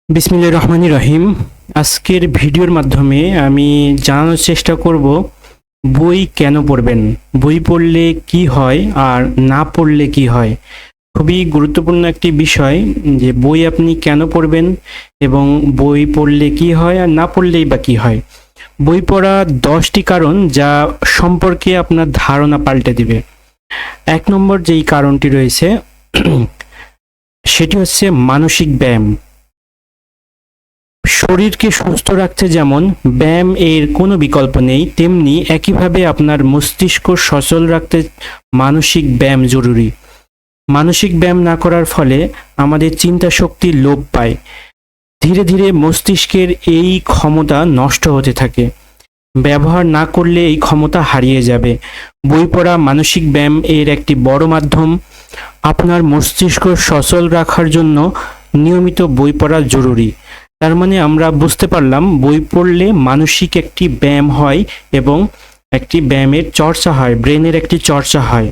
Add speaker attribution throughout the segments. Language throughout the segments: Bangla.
Speaker 1: বিসমিল্লাহির রহমানির রহিম। আজকের ভিডিওর মাধ্যমে আমি জানানোর চেষ্টা করব বই কেন পড়বেন, বই পড়লে কি হয় আর না পড়লে কি হয়। খুবই গুরুত্বপূর্ণ একটি বিষয় যে বই আপনি কেন পড়বেন এবং বই পড়লে কি হয় আর না পড়লেই বা কি হয়। বই পড়া 10টি কারণ যা সম্পর্কে আপনার ধারণা পাল্টে দিবে। 1 নম্বর যেই কারণটি রয়েছে সেটি হচ্ছে মানসিক ব্যায়াম। শরীরকে সুস্থ রাখতে যেমন ব্যায়াম এর কোনো বিকল্প নেই, তেমনি একইভাবে আপনার মস্তিষ্ক সচল রাখতে মানসিক ব্যায়াম জরুরি। মানসিক ব্যায়াম না করার ফলে আমাদের চিন্তা শক্তি লোপ পায়। ধীরে ধীরে মস্তিষ্কের এই ক্ষমতা নষ্ট হতে থাকে। ব্যবহার না করলে এই ক্ষমতা হারিয়ে যাবে। বই পড়া মানসিক ব্যায়াম এর একটি বড় মাধ্যম। আপনার মস্তিষ্ক সচল রাখার জন্য নিয়মিত বই পড়া জরুরি। তার মানে আমরা বুঝতে পারলাম বই পড়লে মানসিক একটি ব্যায়াম হয় এবং একটি ব্যায়ামের চর্চা হয়, ব্রেনের একটি চর্চা হয়।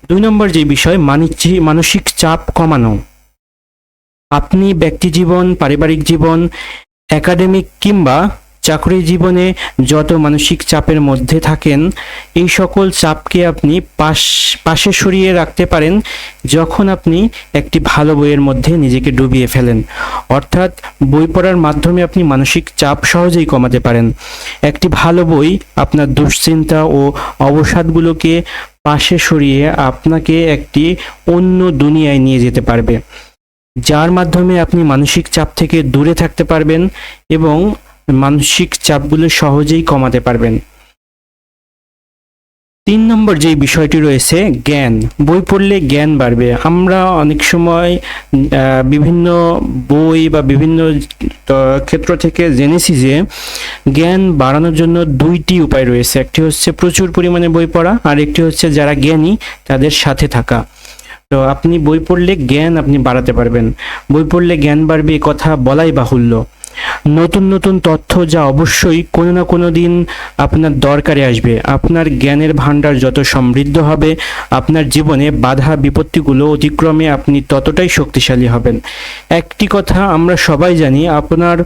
Speaker 1: 2 নম্বর যে বিষয় মানসিক চাপ কমানো। আপনি ব্যক্তি জীবন, পারিবারিক জীবন, একাডেমিক কিংবা চাকরি জীবনে যত মানসিক চাপের মধ্যে থাকেন, এই সকল চাপকে আপনি পাশে সরিয়ে রাখতে পারেন যখন আপনি একটি ভালো বইয়ের মধ্যে নিজেকে ডুবিয়ে ফেলেন। অর্থাৎ বই পড়ার মাধ্যমে আপনি মানসিক চাপ সহজেই কমাতে পারেন। একটি ভালো বই আপনার দুশ্চিন্তা ও অবসাদগুলোকে পাশে সরিয়ে আপনাকে একটি অন্য দুনিয়ায় নিয়ে যেতে পারবে, যার মাধ্যমে আপনি মানসিক চাপ থেকে দূরে থাকতে পারবেন এবং মানসিক চাপগুলো সহজেই কমাতে পারবেন। 3 নম্বর যেই বিষয়টি রয়েছে জ্ঞান। বই পড়লে জ্ঞান বাড়বে। আমরা অনেক সময় বিভিন্ন বই বা বিভিন্ন ক্ষেত্র থেকে জেনেছি যে জ্ঞান বাড়ানোর জন্য 2টি উপায় রয়েছে। একটি হচ্ছে প্রচুর পরিমাণে বই পড়া, আর একটি হচ্ছে যারা জ্ঞানী তাদের সাথে থাকা। তো আপনি বই পড়লে জ্ঞান আপনি বাড়াতে পারবেন। বই পড়লে জ্ঞান বাড়বে এ কথা বলাই বাহুল্য। নতুন নতুন তথ্য যা অবশ্যই কোনো না কোনো দিন আপনার দরকারে আসবে। আপনার জ্ঞানের ভাণ্ডার যত সমৃদ্ধ হবে, আপনার জীবনে বাধা বিপত্তিগুলো অতিক্রমে আপনি ততটাই শক্তিশালী হবেন। একটি কথা আমরা সবাই জানি, আপনার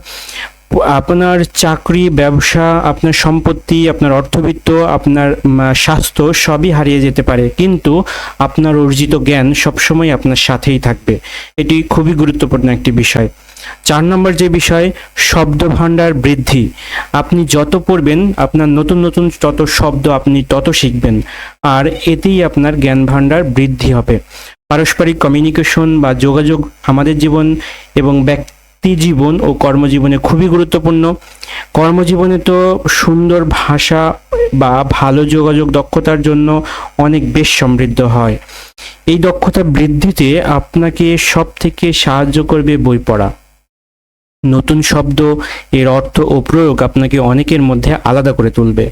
Speaker 1: আপনার চাকরি, ব্যবসা, আপনার সম্পত্তি, আপনার অর্থবিত্ত, আপনার স্বাস্থ্য সবই হারিয়ে যেতে পারে, কিন্তু আপনার অর্জিত জ্ঞান সবসময় আপনার সাথেই থাকবে। এটি খুবই গুরুত্বপূর্ণ একটি বিষয়। 4 নম্বর যে বিষয় শব্দ ভাণ্ডার বৃদ্ধি। আপনি যত পড়বেন আপনার নতুন নতুন তত শব্দ আপনি তত শিখবেন, আর এতেই আপনার জ্ঞান ভাণ্ডার বৃদ্ধি হবে। পারস্পরিক কমিউনিকেশন বা যোগাযোগ আমাদের জীবন এবং ব্যক্তি জীবন ও কর্মজীবনে খুবই গুরুত্বপূর্ণ। কর্মজীবনে তো সুন্দর ভাষা বা ভালো যোগাযোগ দক্ষতার জন্য অনেক বেশ সমৃদ্ধ হয়। এই দক্ষতা বৃদ্ধিতে আপনাকে সব থেকে সাহায্য করবে বই পড়া। নতুন শব্দ, এর অর্থ ও প্রয়োগ আপনাকে অনেকের মধ্যে আলাদা করে তুলবে।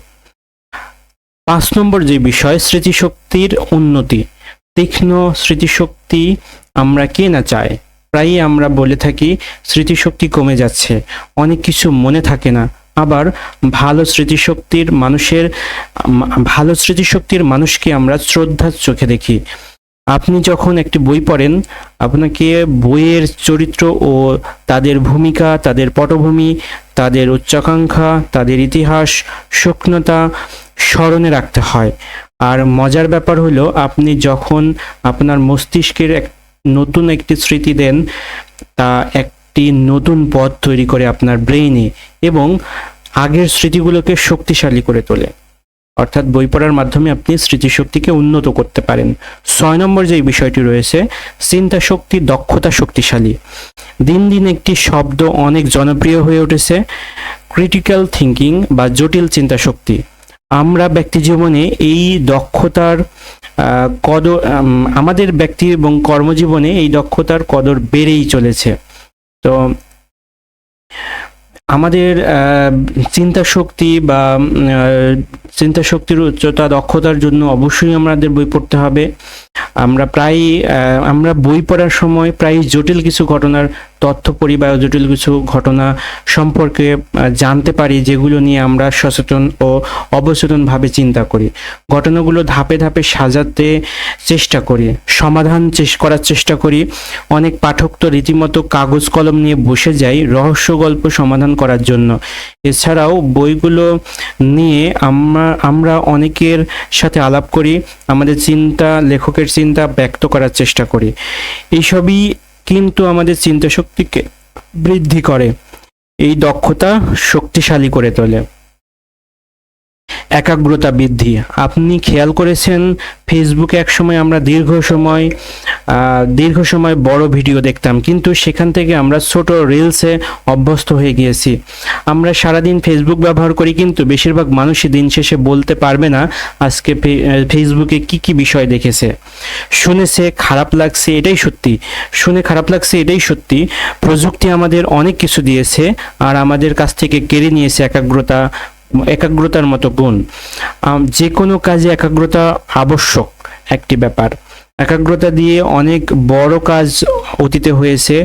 Speaker 1: 5 নম্বর যে বিষয় স্মৃতিশক্তির উন্নতি। তীক্ষ্ণ স্মৃতিশক্তি আমরা কে না চাই। প্রায়ই আমরা বলে থাকি স্মৃতিশক্তি কমে যাচ্ছে, অনেক কিছু মনে থাকে না। আবার ভালো স্মৃতিশক্তির মানুষকে আমরা শ্রদ্ধার চোখে দেখি। আপনি যখন একটি বই পড়েন, আপনাকে বইয়ের চরিত্র ও তাদের ভূমিকা, তাদের পটভূমি, তাদের উচ্চাকাঙ্ক্ষা, তাদের ইতিহাস, সূক্ষ্মতা স্মরণে রাখতে হয়। আর মজার ব্যাপার হলো, আপনি যখন আপনার মস্তিষ্কের নতুন একটি স্মৃতি দেন, তা একটি নতুন পথ তৈরি করে আপনার ব্রেইনে এবং আগের স্মৃতিগুলোকে শক্তিশালী করে তোলে। অর্থাৎ বই পড়ার মাধ্যমে আপনি স্মৃতিশক্তিকে উন্নত করতে পারেন। 6 নম্বর যে বিষয়টি রয়েছে চিন্তা শক্তি, দক্ষতা শক্তিশালী। দিন দিন একটি শব্দ অনেক জনপ্রিয় হয়ে উঠেছে, ক্রিটিক্যাল থিঙ্কিং বা জটিল চিন্তা শক্তি। আমরা ব্যক্তি জীবনে এই দক্ষতার কদর, আমাদের ব্যক্তি এবং কর্মজীবনে এই দক্ষতার কদর বেড়েই চলেছে। তো আমাদের চিন্তা শক্তি বা চিন্তা শক্তির উচ্চতা, দক্ষতার জন্য অবশ্যই আমাদের বই পড়তে হবে। আমরা বই পড়ার সময় প্রায় জটিল কিছু ঘটনার তথ্য পড়ি বা জটিল কিছু ঘটনা সম্পর্কে জানতে পারি, যেগুলো নিয়ে আমরা সচেতন ও অবচেতনভাবে চিন্তা করি। ঘটনাগুলো ধাপে ধাপে সাজাতে চেষ্টা করি, সমাধান করার চেষ্টা করি। অনেক পাঠক তো রীতিমতো কাগজ কলম নিয়ে বসে যায় রহস্য গল্প সমাধান করার জন্য। এছাড়াও বইগুলো নিয়ে আমরা অনেকের সাথে আলাপ করি, আমাদের চিন্তা, লেখকের চিন্তা ব্যক্ত করার চেষ্টা করি। এইসবই কিন্তু আমাদের চিন্তা শক্তিকে বৃদ্ধি করে, এই দক্ষতা শক্তিশালী করে তোলে। একাগ্রতা বৃদ্ধি। আপনি খেয়াল করেছেন ফেসবুকে একসময় আমরা দীর্ঘ সময় বড় ভিডিও দেখতাম, কিন্তু সেখান থেকে আমরা ছোট রিলসে অভ্যস্ত হয়ে গিয়েছি। আমরা সারাদিন ফেসবুক ব্যবহার করি, কিন্তু বেশিরভাগ মানুষই দিন শেষে বলতে পারবে না আজকে ফেসবুকে কি বিষয় দেখেছে। শুনে খারাপ লাগছে এটাই সত্যি। প্রযুক্তি আমাদের অনেক কিছু দিয়েছে, আর আমাদের কাছ থেকে কেড়ে নিয়েছে একাগ্রতার মতো গুণ। যে কোনো কাজে একাগ্রতা আবশ্যক একটি ব্যাপার। একাগ্রতা দিয়ে অনেক বড় কাজ অতীতে হয়েছে,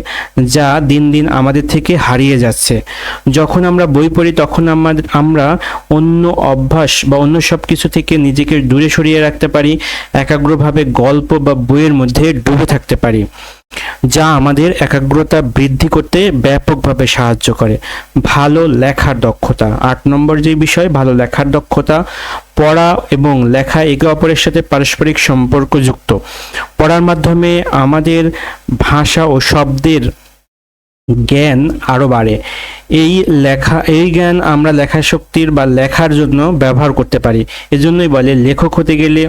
Speaker 1: যা দিন দিন আমাদের থেকে হারিয়ে যাচ্ছে। যখন আমরা বই পড়ি তখন আমরা অন্য অভ্যাস বা অন্য সব কিছু থেকে নিজেকে দূরে সরিয়ে রাখতে পারি, একাগ্রভাবে গল্প বা বইয়ের মধ্যে ডুবে থাকতে পারি, যা আমাদের একাগ্রতা বৃদ্ধি করতে ব্যাপকভাবে সাহায্য করে। ভালো লেখার দক্ষতা। 8 নম্বর যে বিষয়, ভালো লেখার দক্ষতা। পড়া এবং লেখা একে অপরের সাথে পারস্পরিক সম্পর্কযুক্ত। পড়ার মাধ্যমে আমাদের ভাষা ও শব্দের জ্ঞান আরো বাড়ে। এই জ্ঞান আমরা লেখা শক্তির বা লেখার জন্য ব্যবহার করতে পারি। এজন্যই বলে লেখক হতে গেলে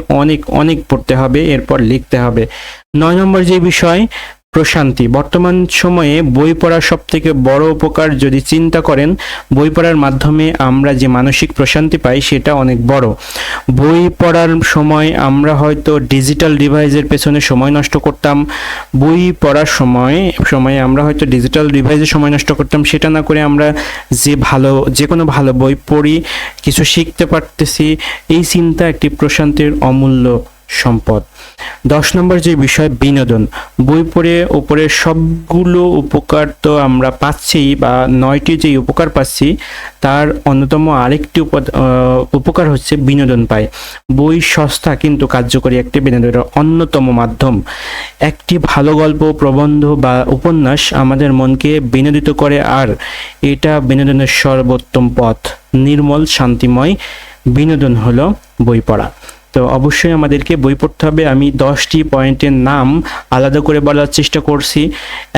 Speaker 1: অনেক পড়তে হবে, এরপর লিখতে হবে। 9 নম্বর যে বিষয়, প্রশান্তি। বর্তমান সময়ে বই পড়ার সব থেকে বড় উপকার যদি চিন্তা করেন, বই পড়ার মাধ্যমে আমরা যে মানসিক প্রশান্তি পাই সেটা অনেক বড়। বই পড়ার সময় আমরা হয়তো ডিজিটাল ডিভাইসের পেছনে সময় নষ্ট করতাম। বই পড়ার সময়ে আমরা হয়তো ডিজিটাল ডিভাইসে সময় নষ্ট করতাম, সেটা না করে আমরা যে কোনো ভালো বই পড়ি, কিছু শিখতে পারতেছি। এই চিন্তা একটি প্রশান্তির অমূল্য সম্পদ। 10 নম্বর যে বিষয়, বিনোদন। বই পড়ে উপরের সবগুলো উপকার তো আমরা পাচ্ছি, বা 9টি যে উপকার পাচ্ছি তার অন্যতম আরেকটি উপকার হচ্ছে বিনোদন পাই। বই সস্তা কিন্তু কার্যকরী একটি বিনোদনের অন্যতম মাধ্যম। একটি ভালো গল্প, প্রবন্ধ বা উপন্যাস আমাদের মনকে বিনোদিত করে, আর এটা বিনোদনের সর্বোত্তম পথ। নির্মল শান্তিময় বিনোদন হলো বই পড়া। তো অবশ্যই আমাদেরকে বই পড়তে হবে। আমি 10টি পয়েন্টের নাম আলাদা করে বলার চেষ্টা করছি।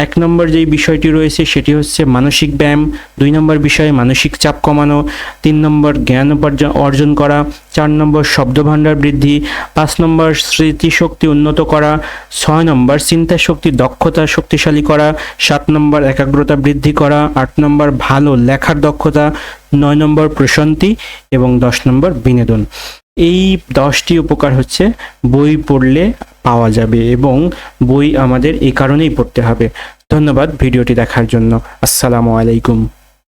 Speaker 1: 1 নম্বর যেই বিষয়টি রয়েছে সেটি হচ্ছে মানসিক ব্যায়াম। 2 নম্বর বিষয় মানসিক চাপ কমানো। 3 নম্বর জ্ঞান অর্জন করা। 4 নম্বর শব্দভাণ্ডার বৃদ্ধি। 5 নম্বর স্মৃতিশক্তি উন্নত করা। 6 নম্বর চিন্তা শক্তি দক্ষতা শক্তিশালী করা। 7 নম্বর একাগ্রতা বৃদ্ধি করা। 8 নম্বর ভালো লেখার দক্ষতা। 9 নম্বর প্রশান্তি এবং 10 নম্বর বিনোদন। এই 10টি উপকার হচ্ছে বই পড়লে পাওয়া যাবে, এবং বই আমাদের এই কারণেই পড়তে হবে। ধন্যবাদ ভিডিওটি দেখার জন্য। আসসালামু আলাইকুম।